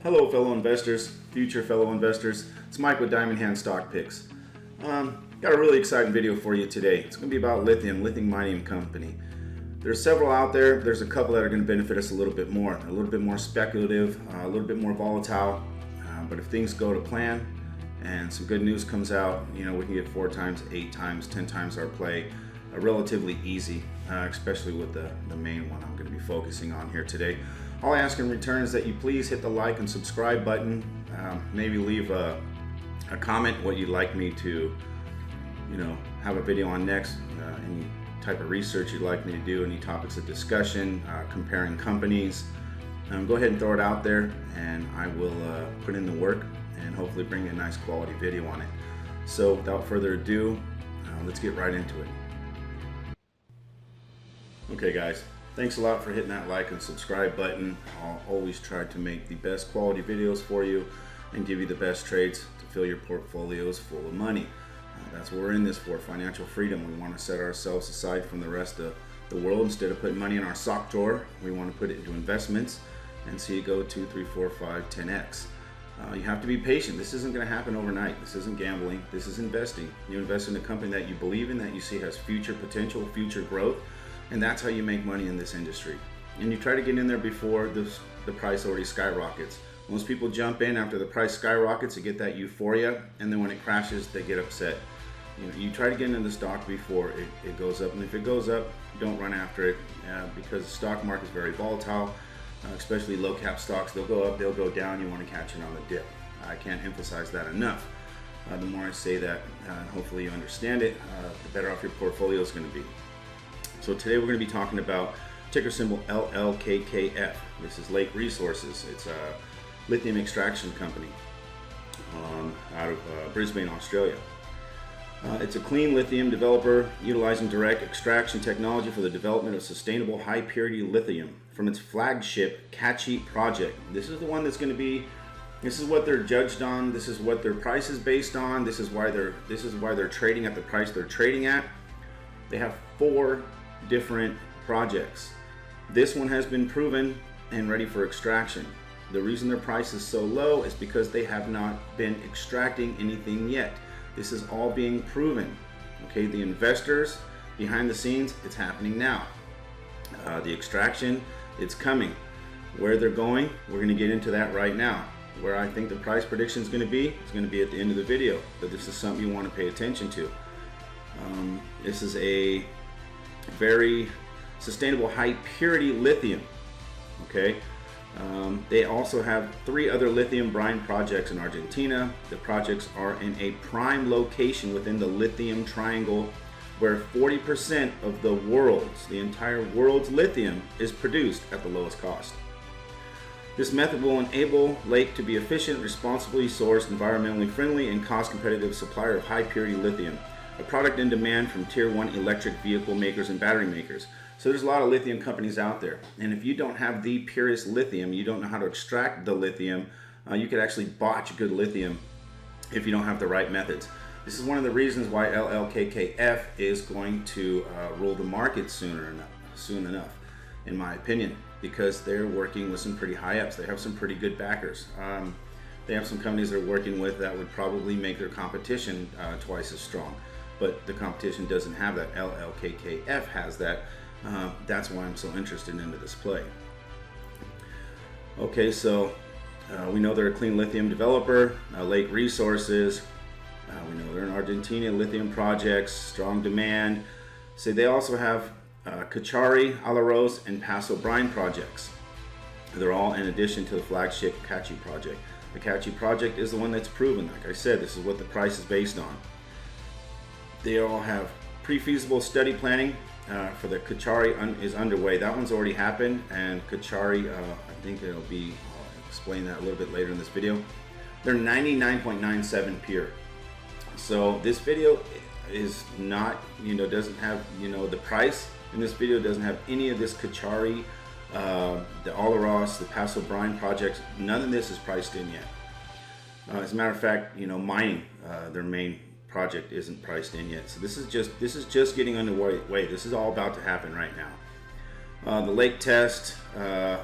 Hello fellow investors, future fellow investors. It's Mike with DiamondHand StockPicks. Got a really exciting video for you today. It's going to be about lithium mining company. There's several out there. There's a couple that are going to benefit us a little bit more speculative, a little bit more volatile. But if things go to plan and some good news comes out, we can get 4 times, 8 times, 10 times our play relatively easy, especially with the main one I'm going to be focusing on here today. All I ask in return is that you please hit the like and subscribe button. Maybe leave a comment what you'd like me to, have a video on next. Any type of research you'd like me to do, any topics of discussion, comparing companies. Go ahead and throw it out there, and I will put in the work and hopefully bring you a nice quality video on it. So without further ado, let's get right into it. Okay guys, thanks a lot for hitting that like and subscribe button. I'll always try to make the best quality videos for you and give you the best trades to fill your portfolios full of money. That's what we're in this for, financial freedom. We want to set ourselves aside from the rest of the world. Instead of putting money in our sock drawer, we want to put it into investments and see it go 2, 3, 4, 5, 10x. You have to be patient. This isn't going to happen overnight. This isn't gambling. This is investing. You invest in a company that you believe in, that you see has future potential, future growth, and that's how you make money in this industry. And you try to get in there before the price already skyrockets. Most people jump in after the price skyrockets to get that euphoria, and then when it crashes, they get upset. You try to get into the stock before it goes up, and if it goes up, don't run after it because the stock market is very volatile, especially low cap stocks. They'll go up, they'll go down. You want to catch it on the dip. I can't emphasize that enough. The more I say that, hopefully you understand it, the better off your portfolio is going to be. So today we're going to be talking about ticker symbol LLKKF. This is Lake Resources. It's a lithium extraction company out of Brisbane, Australia. It's a clean lithium developer utilizing direct extraction technology for the development of sustainable high purity lithium from its flagship Kachi project. This is the one that's going to be, this is what they're judged on, this is what their price is based on, this is why they're trading at the price they're trading at. They have 4 different projects. This one has been proven and ready for extraction. The reason their price is so low is because they have not been extracting anything yet. This is all being proven. Okay, the investors behind the scenes, it's happening now. The extraction, it's coming. Where they're going, we're going to get into that right now. Where I think the price prediction is going to be at the end of the video. But this is something you want to pay attention to. This is a very sustainable high purity lithium. Okay. They also have 3 other lithium brine projects in Argentina. The projects are in a prime location within the lithium triangle, where 40% of the entire world's lithium is produced at the lowest cost. This method will enable Lake to be efficient, responsibly sourced, environmentally friendly, and cost competitive supplier of high purity lithium, a product in demand from tier 1 electric vehicle makers and battery makers. So there's a lot of lithium companies out there, and if you don't have the purest lithium, you don't know how to extract the lithium, you could actually botch good lithium if you don't have the right methods. This is one of the reasons why LLKKF is going to rule the market soon enough, in my opinion, because they're working with some pretty high ups. They have some pretty good backers. They have some companies they're working with that would probably make their competition twice as strong, but the competition doesn't have that. LLKKF has that. That's why I'm so interested into this play. Okay, so we know they're a clean lithium developer, Lake Resources. We know they're in Argentina, lithium projects, strong demand. So they also have Kachi, Alaros, and Paso brine projects. They're all in addition to the flagship Kachi project. The Kachi project is the one that's proven. Like I said, this is what the price is based on. They all have pre-feasible study planning for the Kachi is underway. That one's already happened, and Kachi, I think I'll explain that a little bit later in this video. They're 99.97 pure. So this video is not, doesn't have, the price in this video doesn't have any of this Kachi, the Alaros, the Paso brine projects. None of this is priced in yet. As a matter of fact, mining, their main project isn't priced in yet. So this is just getting underway. This is all about to happen right now. The lake test,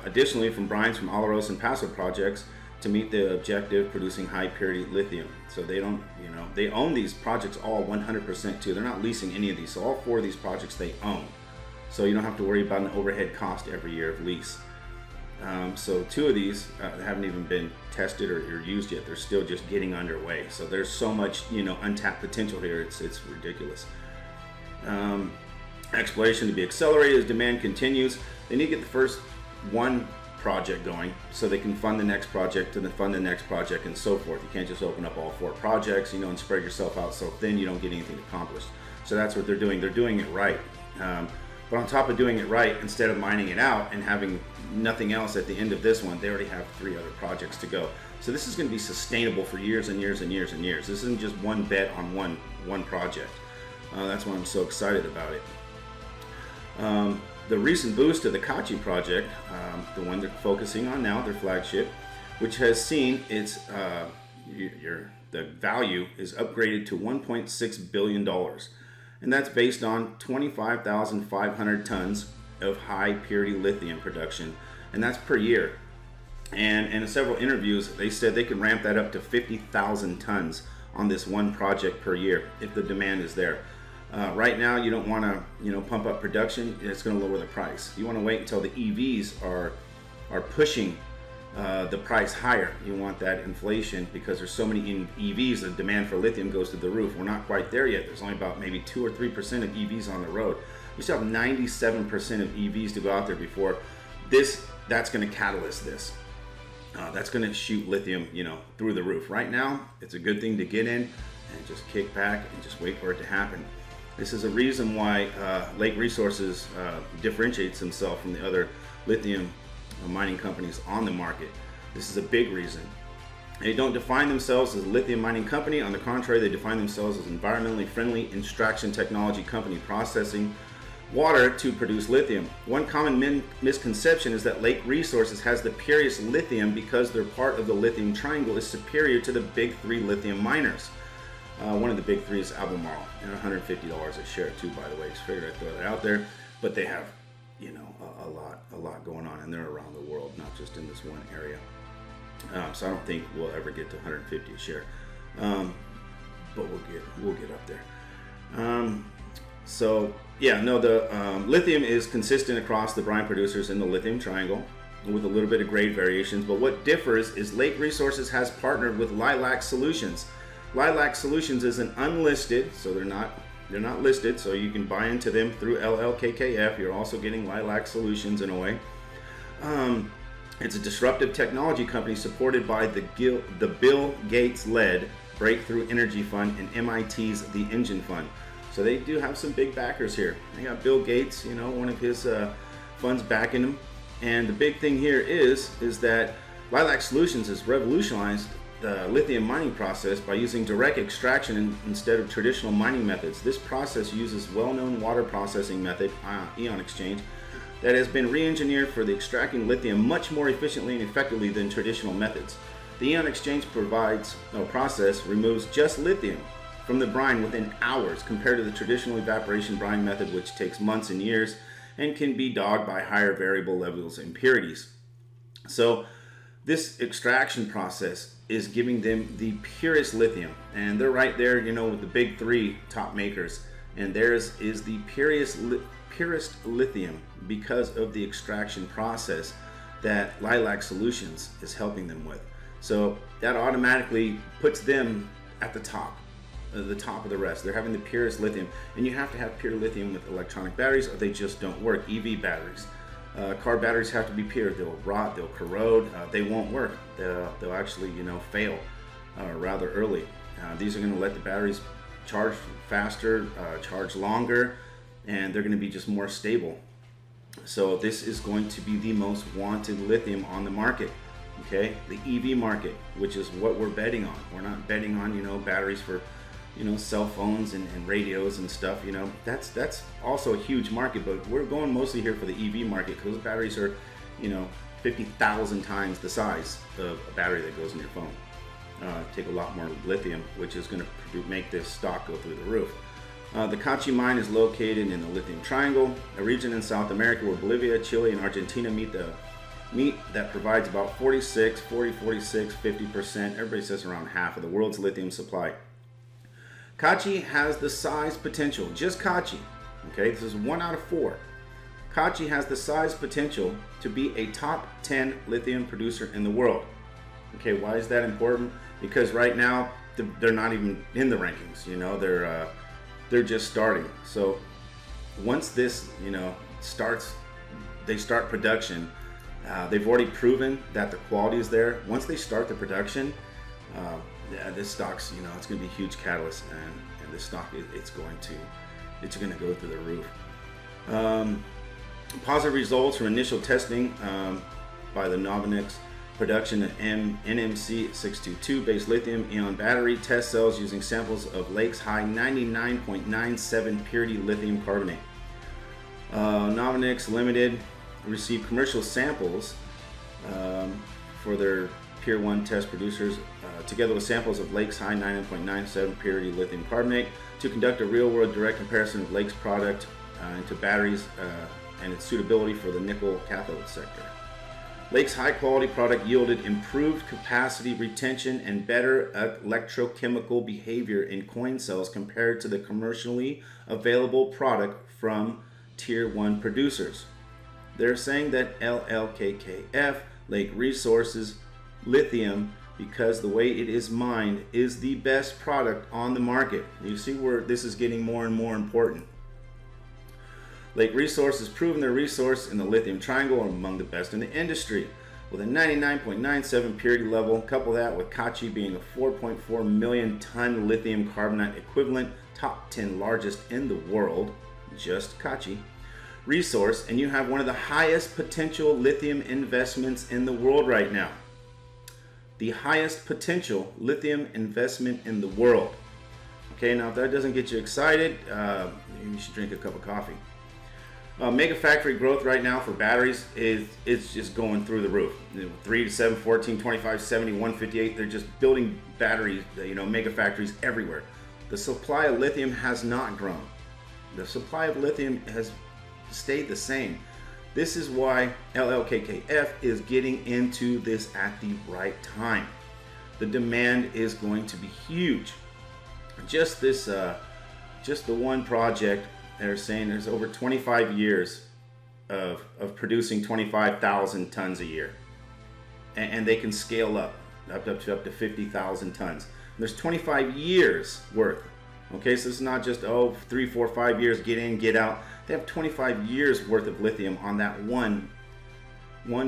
additionally from brines from Alaros and Paso projects, to meet the objective producing high purity lithium. So they don't, they own these projects all 100% too. They're not leasing any of these. So all 4 of these projects they own. So you don't have to worry about an overhead cost every year of lease. So 2 of these haven't even been tested or used yet. They're still just getting underway. So there's so much, untapped potential here. It's ridiculous. Exploration to be accelerated as demand continues. They need to get the first one project going so they can fund the next project and then fund the next project and so forth. You can't just open up all 4 projects, and spread yourself out so thin you don't get anything accomplished. So that's what they're doing. They're doing it right. But on top of doing it right, instead of mining it out and having nothing else at the end of this one, they already have 3 other projects to go. So this is going to be sustainable for years and years and years and years. This isn't just one bet on one project. That's why I'm so excited about it. The recent boost to the Kachi project, the one they're focusing on now, their flagship, which has seen its the value is upgraded to $1.6 billion. And that's based on 25,500 tons of high purity lithium production, and that's per year. And in several interviews, they said they can ramp that up to 50,000 tons on this one project per year if the demand is there. Right now, you don't want to, pump up production. It's going to lower the price. You want to wait until the EVs are pushing the price higher. You want that inflation because there's so many EVs. The demand for lithium goes to the roof. We're not quite there yet. There's only about maybe 2 or 3% of EVs on the road. We still have 97% of EVs to go out there before that's going to catalyst this. That's going to shoot lithium, through the roof. Right now, it's a good thing to get in and just kick back and just wait for it to happen. This is a reason why Lake Resources differentiates themselves from the other lithium mining companies on the market. This is a big reason. They don't define themselves as a lithium mining company. On the contrary, they define themselves as environmentally friendly extraction technology company processing water to produce lithium. One common misconception is that Lake Resources has the purest lithium because their part of the lithium triangle is superior to the big 3 lithium miners. One of the big 3 is Albemarle, and $150 a share too, by the way. Just figured I'd throw that out there. But they have, a lot going on, and they're around the world, not just in this one area. So I don't think we'll ever get to 150 a share, but we'll get up there. The lithium is consistent across the brine producers in the lithium triangle, with a little bit of grade variations. But what differs is Lake Resources has partnered with Lilac Solutions. Lilac Solutions is an unlisted, so they're not listed, so you can buy into them through LLKKF. You're also getting Lilac Solutions in a way. It's a disruptive technology company supported by the Bill Gates-led Breakthrough Energy Fund and MIT's The Engine Fund. So they do have some big backers here. They got Bill Gates, one of his funds backing them. And the big thing here is that Lilac Solutions has revolutionized the lithium mining process by using direct extraction instead of traditional mining methods. This process uses well-known water processing method, ion exchange, that has been re-engineered for the extracting lithium much more efficiently and effectively than traditional methods. The ion exchange process removes just lithium from the brine within hours compared to the traditional evaporation brine method, which takes months and years and can be dogged by higher variable levels of impurities. So this extraction process is giving them the purest lithium, and they're right there, with the big 3 top makers, and theirs is the purest lithium because of the extraction process that Lilac Solutions is helping them with. So that automatically puts them at the top of the rest. They're having the purest lithium, and you have to have pure lithium with electronic batteries or they just don't work. EV batteries. Car batteries have to be pure. They'll rot, they'll corrode, they won't work. They'll actually, fail rather early. These are going to let the batteries charge faster, charge longer, and they're going to be just more stable. So this is going to be the most wanted lithium on the market. Okay, the EV market, which is what we're betting on. We're not betting on, batteries for, cell phones and radios and stuff. That's also a huge market, but we're going mostly here for the EV market because those batteries are, 50,000 times the size of a battery that goes in your phone. Take a lot more lithium, which is going to make this stock go through the roof. The Kachi mine is located in the Lithium Triangle, a region in South America where Bolivia, Chile, and Argentina meet the meat that provides about 46, 50%. Everybody says around half of the world's lithium supply. Kachi has the size potential, just Kachi, okay, this is 1 out of 4. Kachi has the size potential to be a top 10 lithium producer in the world. Okay, why is that important? Because right now they're not even in the rankings, you know, they're just starting. So once this, you know, they start production, they've already proven that the quality is there. Once they start the production, this stock's, you know, it's going to be a huge catalyst, and this stock, it's going to go through the roof. Positive results from initial testing by the Novonix production of NMC 622 based lithium-ion battery test cells using samples of Lakes High 99.97 purity lithium carbonate. Novonix Limited received commercial samples for their Tier 1 test producers, together with samples of Lakes High 99.97 purity lithium carbonate, to conduct a real-world direct comparison of Lake's product into batteries and its suitability for the nickel cathode sector. Lake's high-quality product yielded improved capacity retention and better electrochemical behavior in coin cells compared to the commercially available product from Tier 1 producers. They're saying that LLKKF, Lake Resources Lithium, because the way it is mined, is the best product on the market. You see where this is getting more and more important. Lake Resources has proven their resource in the lithium triangle are among the best in the industry. With a 99.97 purity level, couple that with Kachi being a 4.4 million ton lithium carbonate equivalent, top 10 largest in the world, just Kachi resource, and you have one of the highest potential lithium investments in the world right now. The highest potential lithium investment in the world. Okay, now if that doesn't get you excited, you should drink a cup of coffee. Mega factory growth right now for batteries it's just going through the roof. 3 to 7, 14, 25, 70, 158. They're just building batteries, you know, mega factories everywhere. The supply of lithium has not grown. The supply of lithium has stayed the same. This is why LLKKF is getting into this at the right time. The demand is going to be huge. Just this, just the one project, they're saying there's over 25 years of producing 25,000 tons a year, and they can scale up to 50,000 tons. And there's 25 years worth. Okay, so it's not just 3, 4, 5 years, get in, get out. They have 25 years worth of lithium on that one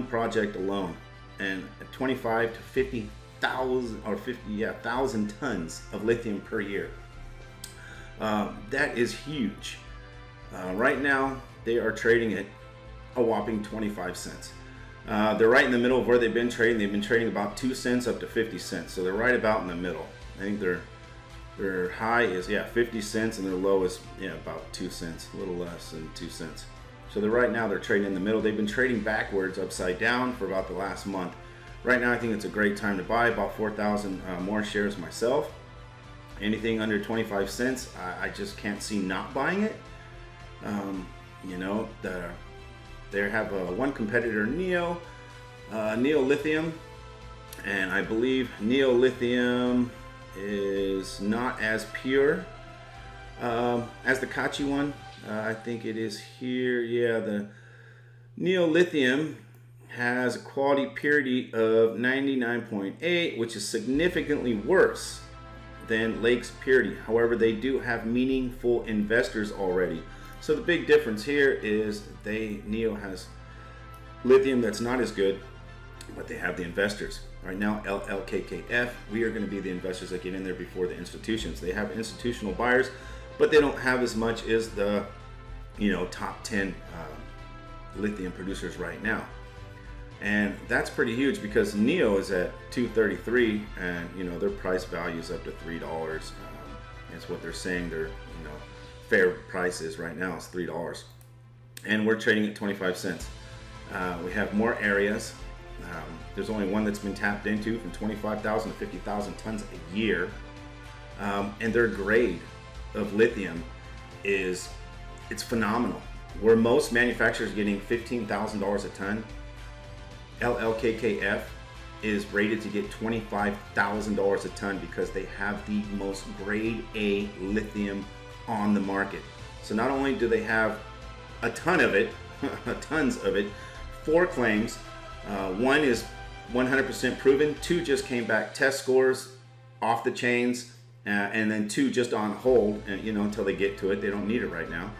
project alone, and 25 to 50,000 or 50,000 tons of lithium per year. That is huge. Right now, they are trading at a whopping 25 cents. They're right in the middle of where they've been trading. They've been trading about 2 cents up to 50 cents, so they're right about in the middle. I think their high is 50 cents and their low is about 2 cents, a little less than 2 cents. So right now they're trading in the middle. They've been trading backwards, upside down for about the last month. Right now I think it's a great time to buy. About 4,000 more shares myself. Anything under 25 cents, I just can't see not buying it. You know, they have one competitor, Neo Lithium, and I believe Neo Lithium is not as pure as the Kachi one. I think it is here. Yeah, the Neo Lithium has a quality purity of 99.8, which is significantly worse than Lake's purity. However, they do have meaningful investors already. So the big difference here is Neo has lithium that's not as good, but they have the investors. Right now, LLKKF, we are going to be the investors that get in there before the institutions. They have institutional buyers, but they don't have as much as the, top 10 lithium producers right now. And that's pretty huge because Neo is at $233, and their price value is up to $3. That's what they're saying. Their fair price is right now is $3, and we're trading at 25 cents. We have more areas. There's only one that's been tapped into from 25,000 to 50,000 tons a year, and their grade of lithium it's phenomenal. Where most manufacturers are getting $15,000 a ton, LLKKF is rated to get $25,000 a ton because they have the most grade A lithium on the market. So not only do they have a ton of it, tons of it, 4 claims. One is 100% proven, 2 just came back test scores off the chains, and then 2 just on hold, and until they get to it. They don't need it right now.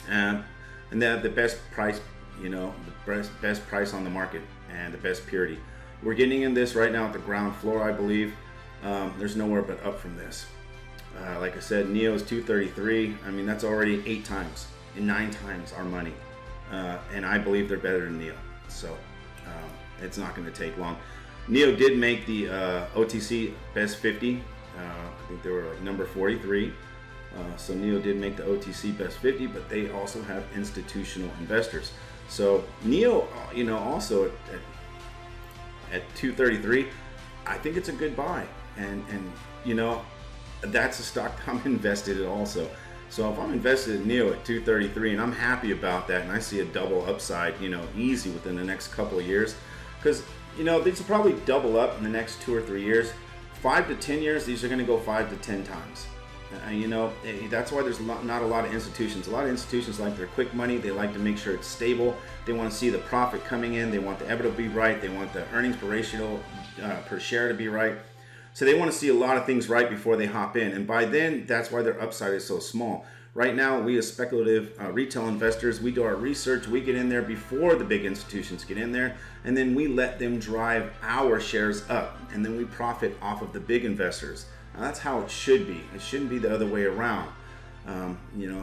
And they have the best price, the best price on the market and the best purity. We're getting in this right now at the ground floor, I believe. There's nowhere but up from this. Like I said, NEO is 233. I mean, that's already 8 times and 9 times our money. And I believe they're better than NEO. So it's not going to take long. NEO did make the OTC Best 50. I think they were like number 43. So NEO did make the OTC Best 50, but they also have institutional investors. So NEO, also at 233, I think it's a good buy. And that's a stock I'm invested in also. So if I'm invested in NEO at 233 and I'm happy about that, and I see a double upside, easy within the next couple of years, because these will probably double up in the next 2 or 3 years. 5 to 10 years, these are going to go 5 to 10 times. That's why there's not a lot of institutions. A lot of institutions like their quick money. They like to make sure it's stable. They want to see the profit coming in. They want the EBITDA to be right. They want the earnings per ratio per share to be right. So they want to see a lot of things right before they hop in. And by then, that's why their upside is so small. Right now, we as speculative retail investors, we do our research. We get in there before the big institutions get in there. And then we let them drive our shares up. And then we profit off of the big investors. Now, that's how it should be. It shouldn't be the other way around.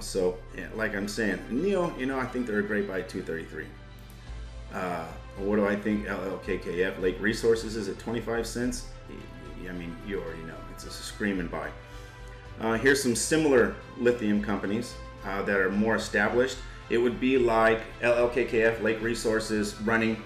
So yeah, like I'm saying, NEO, I think they're a great buy at 233. What do I think LLKKF? Lake Resources is at 25 cents. I mean, you already know. It's a screaming buy. Here's some similar lithium companies that are more established. It would be like LLKKF, Lake Resources, running,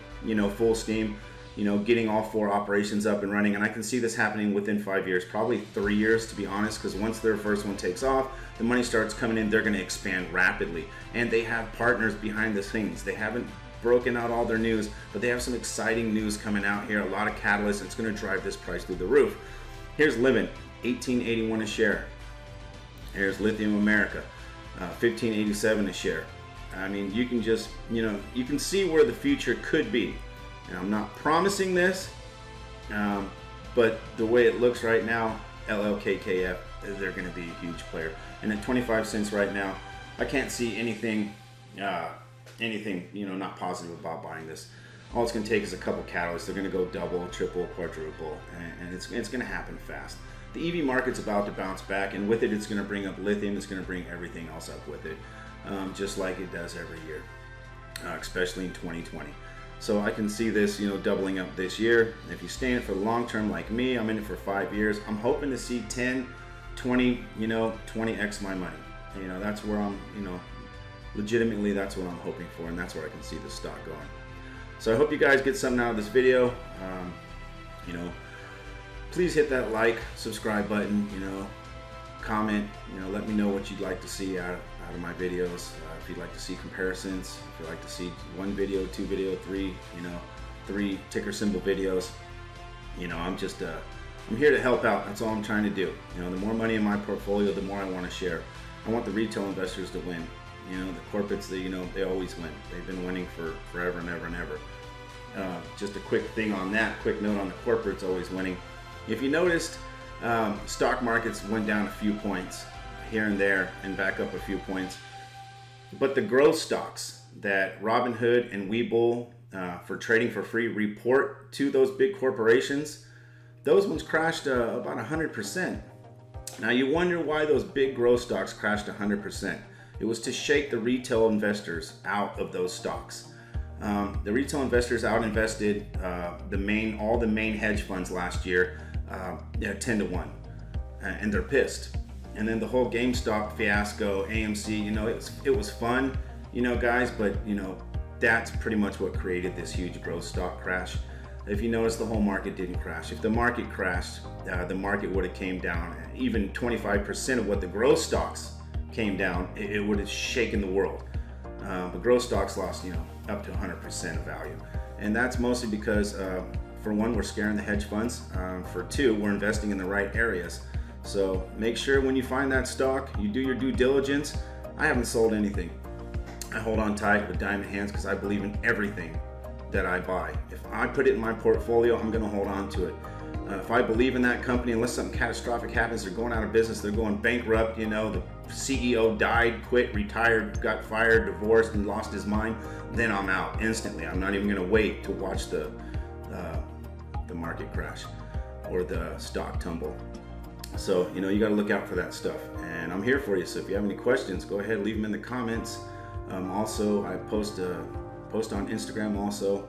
full steam, getting all 4 operations up and running. And I can see this happening within 5 years, probably 3 years, to be honest, because once their first one takes off, the money starts coming in, they're going to expand rapidly. And they have partners behind the scenes. They haven't broken out all their news, but they have some exciting news coming out here, a lot of catalysts. It's going to drive this price through the roof. Here's Livent, $18.81 a share. Here's Lithium America, $15.87 a share. I mean, you can just, you can see where the future could be. And I'm not promising this, but the way it looks right now, LLKKF, they're going to be a huge player. And at 25 cents right now, I can't see anything, not positive about buying this. All it's going to take is a couple catalysts. They're going to go double, triple, quadruple, and it's going to happen fast. The EV market's about to bounce back, and with it, it's going to bring up lithium. It's going to bring everything else up with it, just like it does every year, especially in 2020. So I can see this, doubling up this year. If you stay in it for the long term like me, I'm in it for 5 years. I'm hoping to see 10, 20, 20x my money. That's where I'm, legitimately that's what I'm hoping for, and that's where I can see the stock going. So I hope you guys get something out of this video. Please hit that like, subscribe button, comment, let me know what you'd like to see out of my videos. If you'd like to see comparisons, if you'd like to see 1 video, 2 video, 3, 3 ticker symbol videos, I'm here to help out. That's all I'm trying to do. The more money in my portfolio, the more I want to share. I want the retail investors to win. The corporates, they always win. They've been winning for forever and ever and ever. Just a quick thing on that, quick note on the corporates always winning. If you noticed, stock markets went down a few points here and there and back up a few points. But the growth stocks that Robinhood and Webull for trading for free report to those big corporations, those ones crashed about 100%. Now you wonder why those big growth stocks crashed 100%. It was to shake the retail investors out of those stocks. The retail investors out invested all the main hedge funds last year 10 to 1, and they're pissed. And then the whole GameStop fiasco, AMC, it was fun, guys, but that's pretty much what created this huge growth stock crash. If you notice, the whole market didn't crash. If the market crashed, the market would have came down even 25% of what the growth stocks came down. It would have shaken the world. But growth stocks lost, up to 100% of value. And that's mostly because for one, we're scaring the hedge funds. For two, we're investing in the right areas. So make sure when you find that stock, you do your due diligence. I haven't sold anything. I hold on tight with diamond hands because I believe in everything that I buy. If I put it in my portfolio, I'm gonna hold on to it. If I believe in that company, unless something catastrophic happens, they're going out of business, they're going bankrupt, you know, the CEO died, quit, retired, got fired, divorced, and lost his mind, then I'm out instantly. I'm not even gonna wait to watch the market crash or the stock tumble. So, you know, you got to look out for that stuff, and I'm here for you. So if you have any questions, go ahead, leave them in the comments. Also, I post on Instagram also.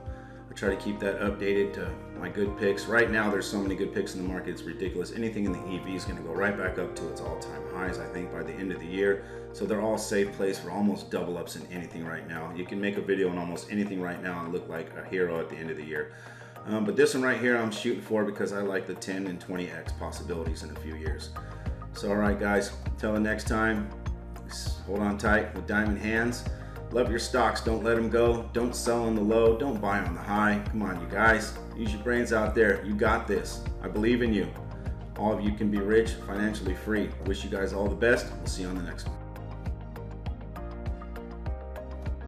I try to keep that updated to my good picks. Right now, there's so many good picks in the market, it's ridiculous. Anything in the EV is going to go right back up to its all-time highs, I think, by the end of the year. So they're all safe place for almost double ups in anything right now. You can make a video on almost anything right now and look like a hero at the end of the year. But this one right here I'm shooting for because I like the 10 and 20x possibilities in a few years. So all right guys, until the next time, hold on tight with diamond hands. Love your stocks, don't let them go. Don't sell on the low, don't buy on the high. Come on you guys, use your brains out there. You got this. I believe in you. All of you can be rich, financially free. I wish you guys all the best. We'll see you on the next one.